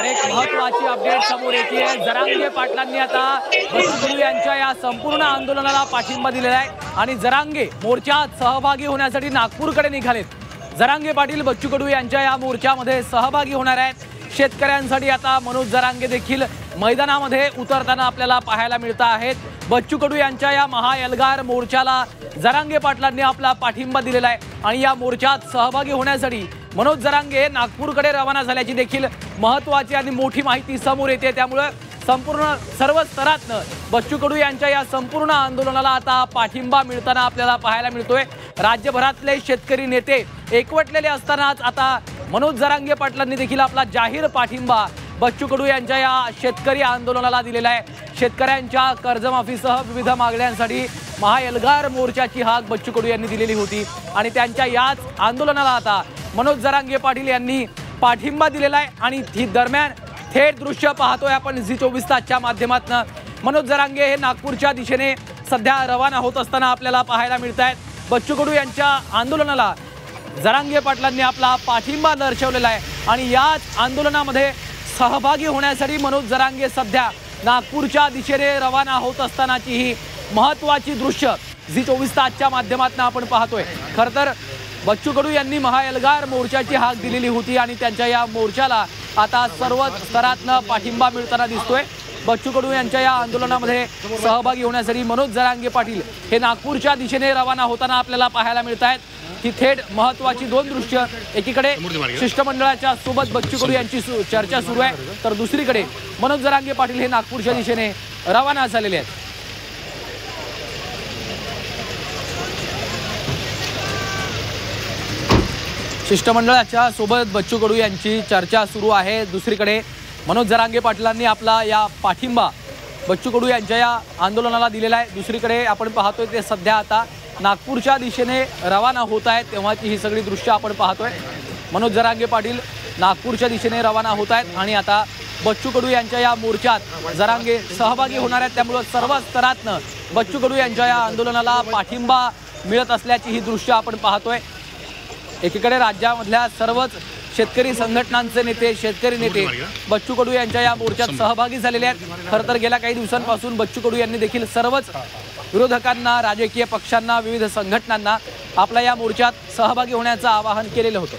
एक महत्त्वाची अपडेट समोर येते। जरांगे पाटलांनी आता बच्चू कडू यांच्या या संपूर्ण आंदोलनाला पाठिंबा दिलेला आहे आणि जरांगे मोर्चात सहभागी होण्यासाठी नागपूरकडे निघालेत। जरांगे पाटील बच्चू कडू यांच्या या मोर्चामध्ये सहभागी होणार आहेत। शेतकऱ्यांसाठी आता मनोज जरांगे देखील मैदानामध्ये उतरताना आपल्याला पाहायला मिळत आहेत। बच्चू कडू यांच्या या महाएल्गार मोर्चाला जरांगे पाटलांनी आपला पाठिंबा दिलेला आहे आणि या मोर्चात सहभागी होण्यासाठी मनोज जरांगे नागपूरकडे रवाना झाल्याची देखील महत्त्वाची आणि मोठी माहिती समोर येते। त्यामुळे संपूर्ण सर्व स्तरातनं बच्चू कडू यांच्या या संपूर्ण आंदोलनाला आता पाठिंबा मिळताना आपल्याला पाहायला मिळतोय। राज्यभरातले शेतकरी नेते एकवटलेले असतानाच आता मनोज जरांगे पाटलांनी देखील आपला जाहीर पाठिंबा बच्चू कडू यांच्या या शेतकरी आंदोलनाला दिलेला आहे। शेतकऱ्यांच्या कर्जमाफीसह विविध मागण्यांसाठी महाएल्गार मोर्चाची हाक बच्चू कडू यांनी दिलेली होती आणि त्यांच्या याच आंदोलनाला आता मनोज जरांगे पाटील यांनी पाठिंबा दिलेला आहे आणि ही दरम्यान थेट दृश्य पाहतोय आपण झी24 तासच्या माध्यमातून। मनोज जरांगे हे नागपूरच्या दिशेने सध्या रवाना होत असताना आपल्याला पाहायला मिळत आहेत। बच्चू कडू यांच्या आंदोलनाला जरांगे पाटलांनी आपला पाठिंबा दर्शवलेला आहे आणि याच आंदोलनामध्ये सहभागी होण्यासाठी मनोज जरांगे सध्या नागपूरच्या दिशेने रवाना होत असतानाची ही महत्त्वाची दृश्य झी24 तासच्या माध्यमातून आपण पाहतोय। खरं तर बच्चू कडू यांनी महाएल्गार मोर्चाची हाक दिलेली होती आणि त्यांच्या या मोर्चाला आता सर्व स्तरातनं पाठिंबा मिळताना दिसतोय। बच्चू कडू यांच्या या आंदोलनामध्ये सहभागी होण्यासाठी मनोज जरांगे पाटील हे नागपूरच्या दिशेने रवाना होताना आपल्याला पाहायला मिळत आहेत। ही थेट महत्त्वाची दोन दृश्य, एकीकडे शिष्टमंडळाच्या सोबत बच्चू कडू यांची चर्चा सुरू आहे तर दुसरीकडे मनोज जरांगे पाटील हे नागपूरच्या दिशेने रवाना झालेले आहेत। शिष्टमंडळाच्या सोबत बच्चू कडू यांची चर्चा सुरू आहे। दुसरीकडे मनोज जरांगे पाटलांनी आपला या पाठिंबा बच्चू कडू यांच्या या आंदोलनाला दिलेला आहे। दुसरीकडे आपण पाहतोय ते सध्या आता नागपूरच्या दिशेने रवाना होत आहेत तेव्हाची ही सगळी दृश्य आपण पाहतोय। मनोज जरांगे पाटील नागपूरच्या दिशेने रवाना होत आहेत आणि आता बच्चू कडू यांच्या या मोर्चात जरांगे सहभागी होणार आहेत। त्यामुळे सर्व स्तरातनं बच्चू कडू यांच्या या आंदोलनाला पाठिंबा मिळत असल्याची ही दृश्य आपण पाहतोय। एकीकडे राज्यामधल्या सर्वच शेतकरी संघटनांचे नेते, शेतकरी नेते बच्चू कडू यांच्या या मोर्चात सहभागी झालेले आहेत। खरं तर गेल्या काही दिवसांपासून बच्चू कडू यांनी देखील सर्वच विरोधकांना, राजकीय पक्षांना, विविध संघटनांना आपल्या या मोर्चात सहभागी होण्याचं आवाहन केलेलं होतं।